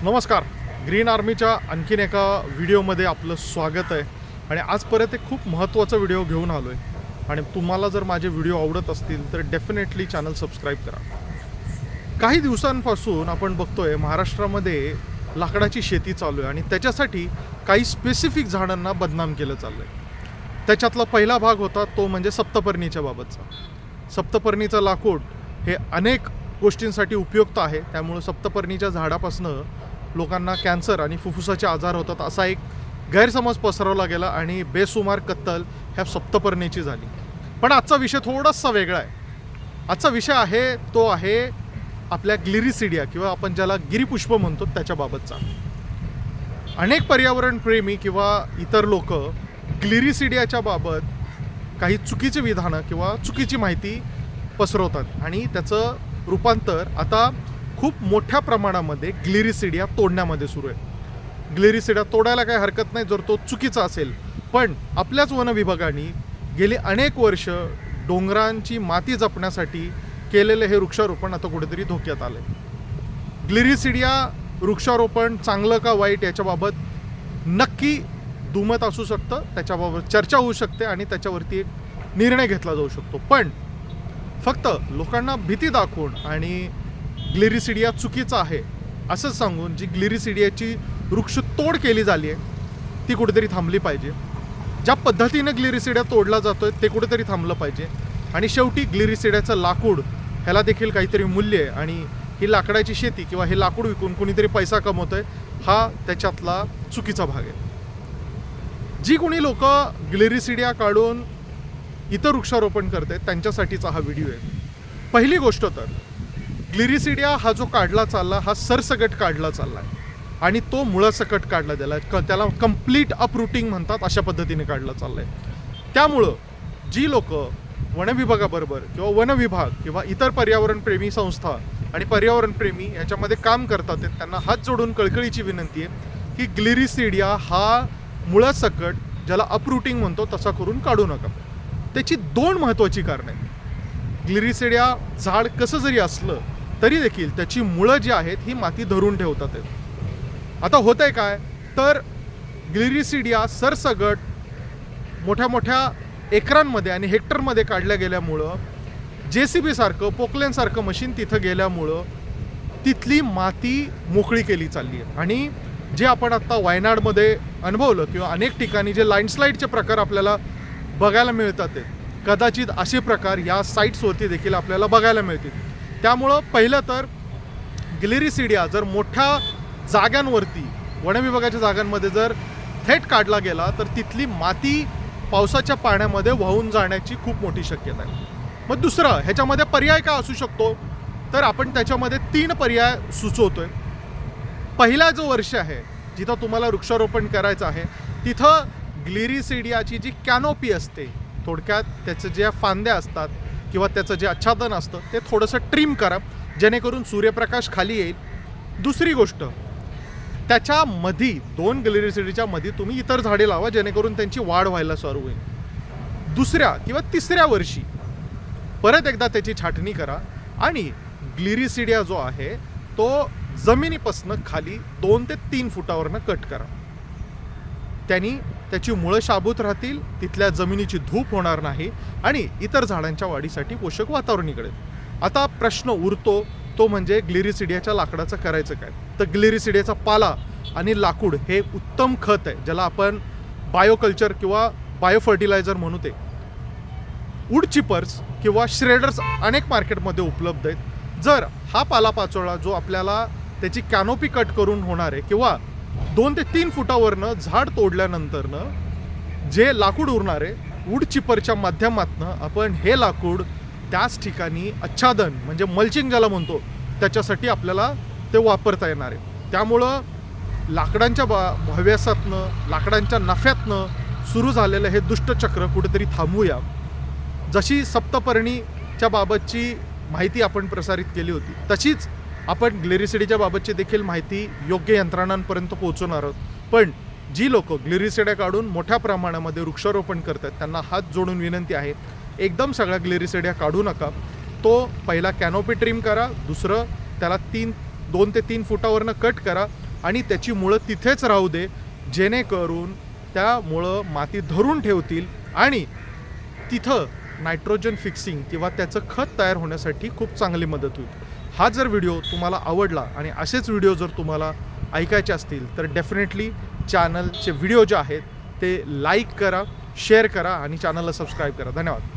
नमस्कार. ग्रीन आर्मीच्या आणखीन एका व्हिडिओमध्ये आपलं स्वागत आहे. आणि आज परत एक खूप महत्त्वाचा व्हिडिओ घेऊन आलो आहे. आणि तुम्हाला जर माझे व्हिडिओ आवडत असतील तर डेफिनेटली चॅनल सबस्क्राईब करा. काही दिवसांपासून आपण बघतोय महाराष्ट्रामध्ये लाकडाची शेती चालू आहे आणि त्याच्यासाठी काही स्पेसिफिक झाडांना बदनाम केलं चाललं आहे. त्याच्यातला पहिला भाग होता तो म्हणजे सप्तपर्णीच्या बाबतचा. सप्तपर्णीचं लाकूड हे अनेक गोष्टींसाठी उपयुक्त आहे. त्यामुळे सप्तपर्णीच्या झाडापासून लोकांना कॅन्सर आणि फुफ्फुसाचे आजार होतात असा एक गैरसमज पसरवला गेला आणि बेसुमार कत्तल ह्या सप्तपर्णीची झाली. पण आजचा विषय थोडासा वेगळा आहे. आजचा विषय आहे तो आहे आपल्या ग्लिरिसिडिया किंवा आपण ज्याला गिरीपुष्प म्हणतो त्याच्याबाबतचा. अनेक पर्यावरणप्रेमी किंवा इतर लोक ग्लिरिसिडियाच्या बाबत काही चुकीची विधानं किंवा चुकीची माहिती पसरवतात आणि त्याचं रूपांतर आता खूप मोठ्या प्रमाणामध्ये ग्लिरिसिडिया तोडण्यामध्ये सुरू आहे. ग्लिरिसिडिया तोडायला काही हरकत नाही जर तो चुकीचा असेल, पण आपल्याच वन विभागाने गेली अनेक वर्ष डोंगरांची माती जपण्यासाठी केलेलं हे वृक्षारोपण आता कुठेतरी धोक्यात आलं आहे. ग्लिरिसिडिया वृक्षारोपण चांगलं का वाईट याच्याबाबत नक्की दुमत असू शकतं, त्याच्याबाबत चर्चा होऊ शकते आणि त्याच्यावरती एक निर्णय घेतला जाऊ शकतो. पण फक्त लोकांना भीती दाखवून आणि ग्लिरिसिडिया चुकीचा आहे असं सांगून जी ग्लिरिसिडियाची वृक्षतोड केली झाली आहे ती कुठेतरी थांबली पाहिजे. ज्या पद्धतीने ग्लिरिसिडिया तोडला जातोय ते कुठेतरी थांबलं पाहिजे. आणि शेवटी ग्लिरिसिडियाचं लाकूड ह्याला देखील काहीतरी मूल्य आहे आणि ही लाकडाची शेती किंवा हे लाकूड विकून कोणीतरी पैसा कमवतोय हा त्याच्यातला चुकीचा भाग आहे. जी कोणी लोक ग्लिरिसिडिया काढून इतर वृक्षारोपण करते त्यांच्यासाठीचा हा व्हिडिओ आहे. पहिली गोष्ट तर ग्लिरिसिडिया हा जो काढला चालला हा सरसकट काढला चालला आहे आणि तो मुळासकट काढला गेला. त्याला कम्प्लीट अपरूटिंग म्हणतात, अशा पद्धतीने काढला चालला आहे. त्यामुळं जी लोक वनविभागाबरोबर किंवा वनविभाग किंवा इतर पर्यावरणप्रेमी संस्था आणि पर्यावरणप्रेमी याच्यामध्ये काम करतात त्यांना हात जोडून कळकळीची विनंती आहे की ग्लिरिसिडिया हा मुळासकट ज्याला अपरूटिंग म्हणतो तसा करून काढू नका. त्याची दोन महत्त्वाची कारणं आहेत. ग्लिरिसिडिया झाड कसं जरी असलं तरी देखील त्याची मुळं जी आहेत ही माती धरून ठेवतात. आता होत आहे काय तर ग्लिरिसिडिया सरसगट मोठ्या मोठ्या एकरांमध्ये आणि हेक्टरमध्ये काढल्या गेल्यामुळं JCB सारखं पोकलेनसारखं मशीन तिथं गेल्यामुळं तिथली माती मोकळी केली चालली आहे. आणि जे आपण आत्ता वायनाडमध्ये अनुभवलं किंवा अनेक ठिकाणी जे लँडस्लाईडचे प्रकार आपल्याला बघायला मिळतात कदाचित असे प्रकार या साईट्सवरती देखील आपल्याला बघायला मिळतील. त्यामुळं पहिलं तर ग्लिरिसिडिया जर मोठ्या जागांवरती वनविभागाच्या जागांमध्ये जर थेट काढला गेला तर तिथली माती पावसाच्या पाण्यामध्ये वाहून जाण्याची खूप मोठी शक्यता आहे. मग दुसरं ह्याच्यामध्ये पर्याय काय असू शकतो तर आपण त्याच्यामध्ये 3 पर्याय सुचवतोय. पहिला जो वर्ष आहे जिथं तुम्हाला वृक्षारोपण करायचं आहे तिथं ग्लिरिसिडियाची जी कॅनोपी असते, थोडक्यात त्याचं ज्या फांद्या असतात किंवा त्याचं जे आच्छादन असतं ते थोडंसं ट्रिम करा जेणेकरून सूर्यप्रकाश खाली येईल. दुसरी गोष्ट त्याच्यामध्ये 2 ग्लिरिसिडियाच्या मध्ये तुम्ही इतर झाडे लावा जेणेकरून त्यांची वाढ व्हायला सुरू होईल. दुसऱ्या किंवा तिसऱ्या वर्षी परत एकदा त्याची छाटणी करा आणि ग्लिरिसिडिया जो आहे तो जमिनीपासून खाली 2 ते 3 फुटावरनं कट करा. त्यांनी त्याची मुळं शाबूत राहतील, तिथल्या जमिनीची धूप होणार नाही आणि इतर झाडांच्या वाढीसाठी पोषक वातावरण निघेल. आता प्रश्न उरतो तो म्हणजे ग्लिरिसिडियाच्या लाकडाचं करायचं काय. तर ग्लिरिसिडियाचा पाला आणि लाकूड हे उत्तम खत आहे ज्याला आपण बायोकल्चर किंवा बायो फर्टिलायझर म्हणू. ते वूड चिपर्स किंवा श्रेडर्स अनेक मार्केटमध्ये उपलब्ध आहेत. जर हा पालापाचोळा जो आपल्याला त्याची कॅनोपी कट करून होणार आहे किंवा 2 ते 3 फुटावरनं झाड तोडल्यानंतरनं जे लाकूड उरणार आहे वूड चिपरच्या माध्यमातनं आपण हे लाकूड त्याच ठिकाणी आच्छादन म्हणजे मल्चिंग ज्याला म्हणतो त्याच्यासाठी आपल्याला ते वापरता येणार आहे. त्यामुळं लाकडांच्या हव्यासातनं लाकडांच्या नफ्यातनं सुरू झालेलं हे दुष्टचक्र कुठेतरी थांबवूया. जशी सप्तपर्णीच्या बाबतची माहिती आपण प्रसारित केली होती तशीच आपण ग्लिरिसिडियाच्या बाबतची देखील माहिती योग्य यंत्रणांपर्यंत पोहोचवणार आहोत. पण जी लोक ग्लिरिसिडिया काढून मोठ्या प्रमाणामध्ये वृक्षारोपण करतात त्यांना हात जोडून विनंती आहे एकदम सगळ्या ग्लिरिसिडिया काढू नका. तो पहिला कॅनोपी ट्रिम करा, दुसरं त्याला 2 ते 3 फुटावरनं कट करा आणि त्याची मुळं तिथेच राहू दे, जेणेकरून त्या मुळं माती धरून ठेवतील आणि तिथं नायट्रोजन फिक्सिंग किंवा त्याचं खत तयार होण्यासाठी खूप चांगली मदत होईल. हा जर व्हिडिओ तुम्हाला आवडला आणि असेच व्हिडिओ जर तुम्हाला ऐकायचे असतील तर डेफिनेटली चॅनलचे व्हिडिओ जे आहेत ते लाईक करा, शेअर करा आणि चॅनलला सबस्क्राईब करा. धन्यवाद.